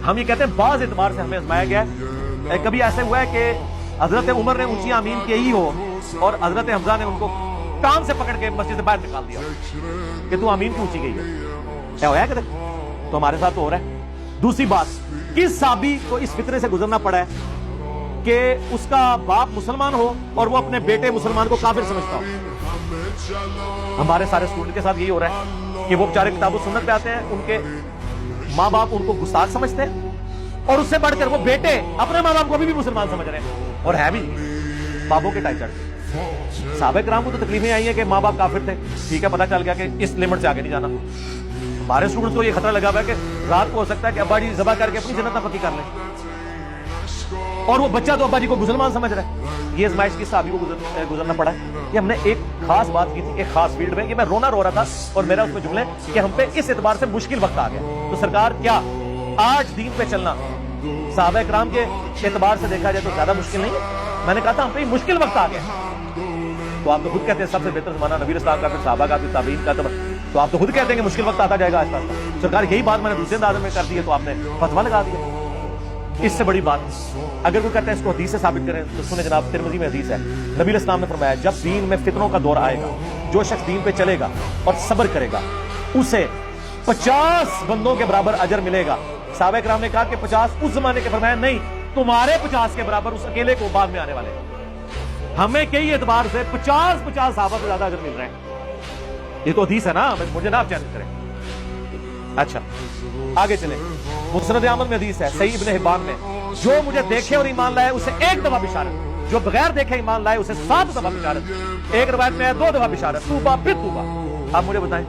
ہم یہ کہتے ہیں بعض اعتبار سے ہمیں آزمایا گیا ہے. کبھی ایسے ہوا ہے کہ حضرت عمر نے اونچی آمین کہی ہو اور حضرت حمزہ نے ان کو کام سے پکڑ کے مسجد سے باہر نکال دیا کہ تو آمین کیوں اونچی گئی ہے. کیا ہوا ہے کہ تو ہمارے ساتھ تو ہو رہا ہے. دوسری بات, کس صحابی کو اس فطرے سے گزرنا پڑا ہے کہ اس کا باپ مسلمان ہو اور وہ اپنے بیٹے مسلمان کو کافر سمجھتا ہو. ہمارے سارے اسٹوڈنٹ کے ساتھ یہی ہو رہا ہے کہ وہ بیچارے کتاب و سنت پہ آتے ہیں, ان کے ماں باپ ان کو گستاخ سمجھتے ہیں اور اس سے بڑھ کر وہ بیٹے اپنے ماں باپ کو بھی مسلمان سمجھ رہے ہیں اور ہے بھی بابوں کے ٹائی چڑھتے. صحابہ کرام کو تو تکلیفیں آئی ہیں کہ ماں باپ کافر تھے, ٹھیک ہے, پتہ چل گیا کہ اس لمٹ سے آگے نہیں جانا. ہمارے اسٹوڈنٹس کو یہ خطرہ لگا ہوا ہے کہ رات کو ہو سکتا ہے کہ ابا جی ذبح کر کے اپنی جنت پکی کر لیں اور وہ بچہ تو ابا جی کو مسلمان سمجھ رہا ہے. یہ ازمائش کی صحابی کو گزرنا پڑا ہے. یہ ہم نے ایک خاص بات کی تھی ایک خاص فیلڈ میں, یہ میں رونا رو رہا تھا اور میرا اس میں جملے کہ ہم پہ اس اعتبار سے مشکل وقت آ گیا. تو سرکار کیا آج دین پہ چلنا صحابہ کرام کے اعتبار سے دیکھا جائے تو زیادہ مشکل نہیں ہے؟ میں نے کہا تھا ہم پہ مشکل وقت آ گیا. تو آپ تو خود کہتے ہیں سب سے بہتر زمانہ نبی اسلام کا, پھر صحابہ کا, پھر تابعین کا, تو آپ تو خود کہتے ہیں کہ مشکل وقت آتا جائے گا آہستہ آہستہ. سرکار یہی بات میں نے دوسرے انداز میں کر دی ہے تو آپ نے فتویٰ لگا دیا. اس سے بڑی بات اگر کوئی کہتا ہے اس کو حدیث سے ثابت کریں تو سنیں جناب, ترمذی میں حدیث ہے, نبی اسلام نے فرمایا جب دین میں فتنوں کا دور آئے گا, جو شخص دین پہ چلے گا اور صبر کرے گا اسے 50 بندوں کے برابر اجر ملے گا. صحابہ کرام نے کہا کہ 50 اس زمانے کے, فرمایا نہیں, تمہارے 50 کے برابر اس اکیلے کو بعد میں آنے والے. ہمیں کئی اعتبار سے 50 صحابہ سے زیادہ اجر مل رہے ہیں. یہ تو حدیث ہے نا, مجھے نہ آپ چیلنج کریں. اچھا آگے چلیں. مسند احمد میں حدیث ہے, صحیح ابن حبان میں, جو مجھے دیکھے اور ایمان لائے اسے 1 دفعہ بشارت, جو بغیر دیکھے ایمان لائے اسے 7 دفعہ بشارت, ایک روایت میں ہے 2 دفعہ بشارت, توبہ پھر توبہ. آپ مجھے بتائیں